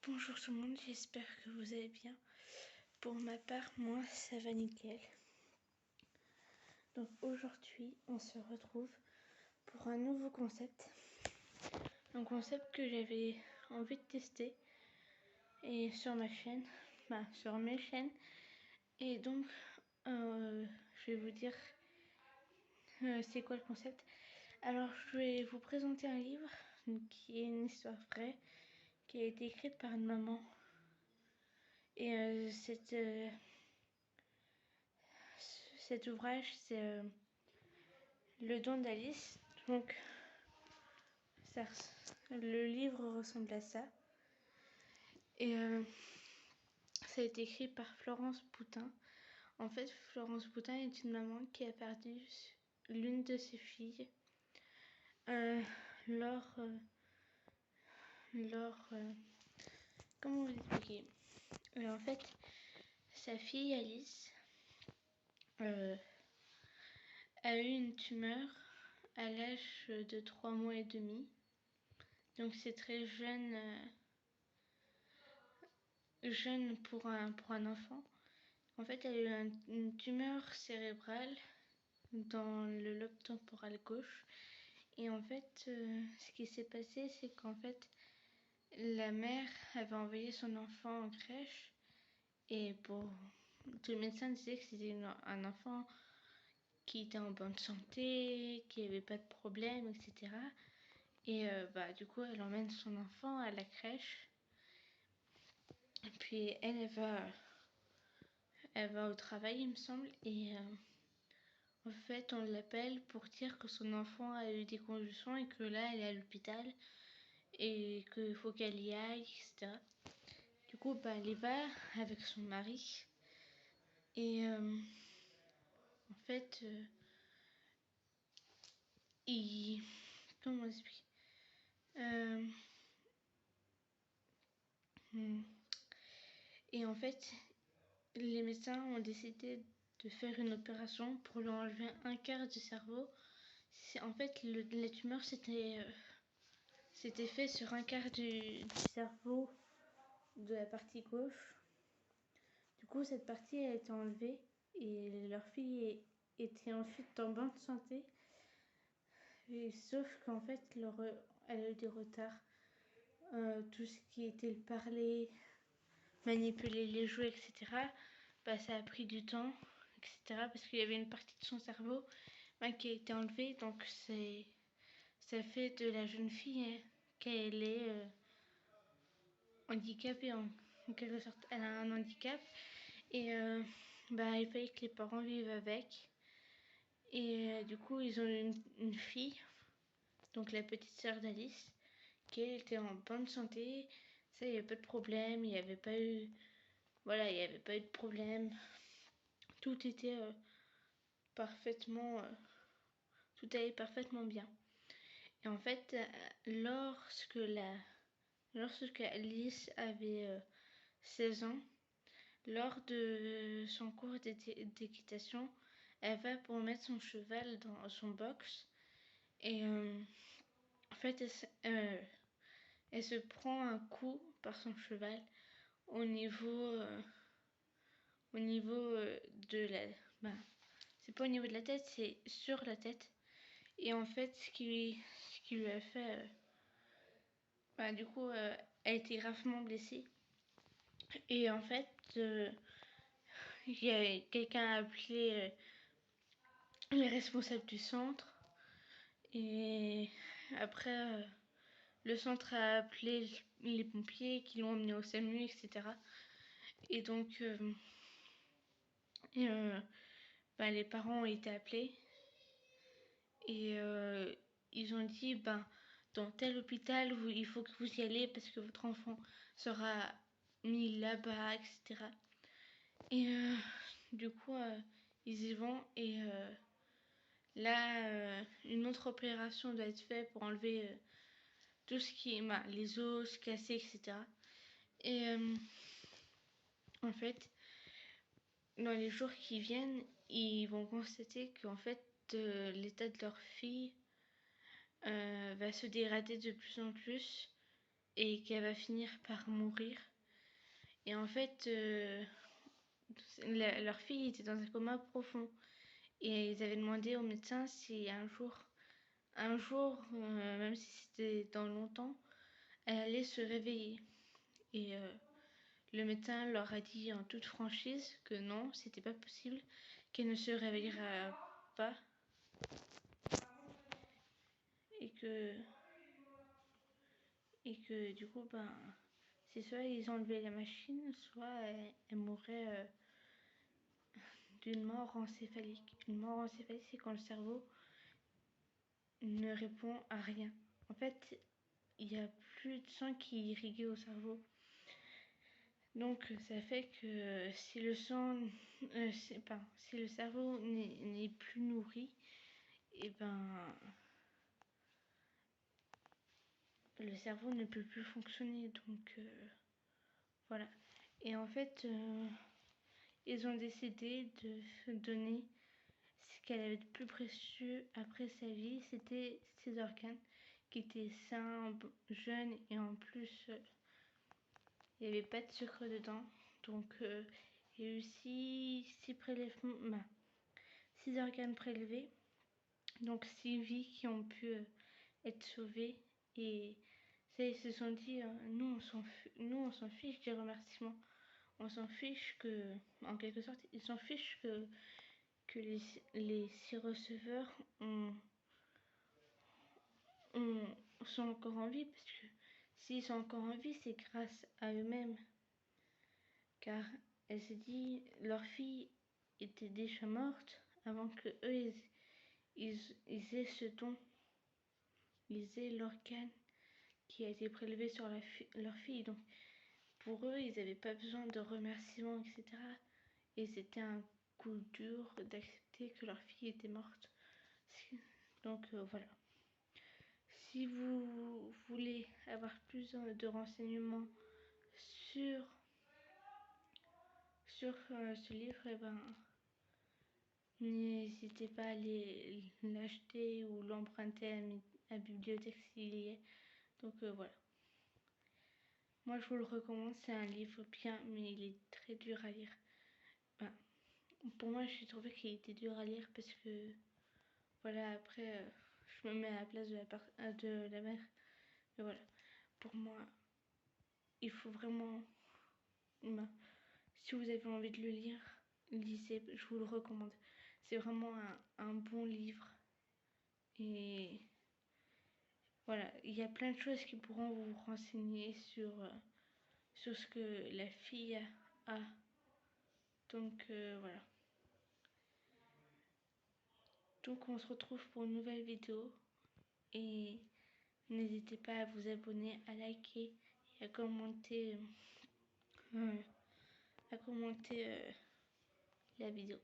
Bonjour tout le monde, j'espère que vous allez bien. Pour ma part, moi, ça va nickel. Donc aujourd'hui, on se retrouve pour un nouveau concept. Un concept que j'avais envie de tester et sur ma chaîne, sur mes chaînes. Et donc, je vais vous dire c'est quoi le concept. Alors, je vais vous présenter un livre qui est une histoire vraie, qui a été écrite par une maman. Et cet ouvrage, c'est Le Don d'Alice. Donc, le livre ressemble à ça. Et ça a été écrit par Florence Boutin. En fait, Florence Boutin est une maman qui a perdu l'une de ses filles lors comment vous expliquer. En fait, sa fille Alice a eu une tumeur à l'âge de 3 mois et demi. Donc c'est très jeune pour un enfant. En fait, elle a eu une tumeur cérébrale dans le lobe temporal gauche. Et en fait, ce qui s'est passé, c'est qu'en fait, la mère avait envoyé son enfant en crèche. Et tous les médecins disaient que c'était un enfant qui était en bonne santé, qui n'avait pas de problème, etc. Et du coup, elle emmène son enfant à la crèche. Et puis elle va au travail, il me semble. Et en fait, on l'appelle pour dire que son enfant a eu des convulsions et que là, elle est à l'hôpital et qu'il faut qu'elle y aille, etc. Du coup, elle y va avec son mari. Et en fait, comment on explique Et en fait, les médecins ont décidé de faire une opération pour lui enlever un quart du cerveau. En fait, la tumeur c'était fait sur un quart du cerveau de la partie gauche. Du coup, cette partie a été enlevée et leur fille était ensuite en bonne santé. Sauf qu'en fait, elle a eu des retards. Tout ce qui était le parler, manipuler les jouets, etc. Ça a pris du temps, etc. Parce qu'il y avait une partie de son cerveau qui a été enlevée. Donc ça fait de la jeune fille qu'elle est handicapée en quelque sorte. Elle a un handicap et il fallait que les parents vivent avec. Et du coup, ils ont eu une fille, donc la petite sœur d'Alice, qui était en bonne santé. Ça, il n'y avait pas de problème, il n'y avait pas eu... Voilà, il n'y avait pas eu de problème. Tout était tout allait parfaitement bien. Et en fait, lorsque Alice avait 16 ans, lors de son cours d'équitation, elle va pour mettre son cheval dans son box. Et en fait, elle se prend un coup par son cheval au niveau de la... c'est pas au niveau de la tête, c'est sur la tête. Et en fait, ce qui lui a fait... du coup, elle a été gravement blessée. Et en fait, quelqu'un a appelé les responsables du centre. Et après, le centre a appelé les pompiers qui l'ont emmené au SAMU, etc. Et donc, les parents ont été appelés. Et ils ont dit, dans tel hôpital, il faut que vous y allez parce que votre enfant sera mis là-bas, etc. Et du coup, ils y vont et là, une autre opération doit être faite pour enlever tout ce qui est les os cassés, etc. Et en fait, dans les jours qui viennent, ils vont constater qu'en fait, l'état de leur fille va se dégrader de plus en plus et qu'elle va finir par mourir. Et en fait, leur fille était dans un coma profond. Et ils avaient demandé au médecin si un jour, même si c'était dans longtemps, elle allait se réveiller. Et le médecin leur a dit en toute franchise que non, c'était pas possible, qu'elle ne se réveillera pas. Et que du coup, ben, c'est soit ils enlevaient la machine, soit elle mourrait d'une mort encéphalique. Une mort encéphalique, c'est quand le cerveau ne répond à rien. En fait, il n'y a plus de sang qui irrigue au cerveau. Donc ça fait que si le cerveau n'est plus nourri, et ben le cerveau ne peut plus fonctionner. Donc voilà. Et en fait, ils ont décidé de donner ce qu'elle avait de plus précieux après sa vie, c'était ses organes qui étaient sains, jeunes et en plus il n'y avait pas de sucre dedans. Donc il y a eu six prélèvements, 6 organes prélevés, donc 6 vies qui ont pu être sauvées. Et ça, ils se sont dit, nous on s'en fiche des remerciements. On s'en fiche que, en quelque sorte, ils s'en fichent que les 6 receveurs sont encore en vie, parce que s'ils sont encore en vie, c'est grâce à eux-mêmes. Car elle s'est dit, leur fille était déjà morte avant que eux ils aient ce don, ils aient l'organe qui a été prélevé sur leur fille. Donc pour eux, ils n'avaient pas besoin de remerciements, etc. Et c'était un coup dur d'accepter que leur fille était morte. Donc voilà. Si vous voulez avoir plus de renseignements sur ce livre, eh ben, n'hésitez pas à l'acheter ou l'emprunter à la bibliothèque s'il y est. Donc voilà. Moi je vous le recommande, c'est un livre bien, mais il est très dur à lire. Ben, pour moi j'ai trouvé qu'il était dur à lire parce que voilà, après je me mets à la place de la mère. Mais voilà, pour moi il faut vraiment, ben, si vous avez envie de le lire, lisez, je vous le recommande. C'est vraiment un bon livre. Et voilà, il y a plein de choses qui pourront vous renseigner sur ce que la fille a. Donc voilà. Donc on se retrouve pour une nouvelle vidéo. Et n'hésitez pas à vous abonner, à liker et à commenter, la vidéo.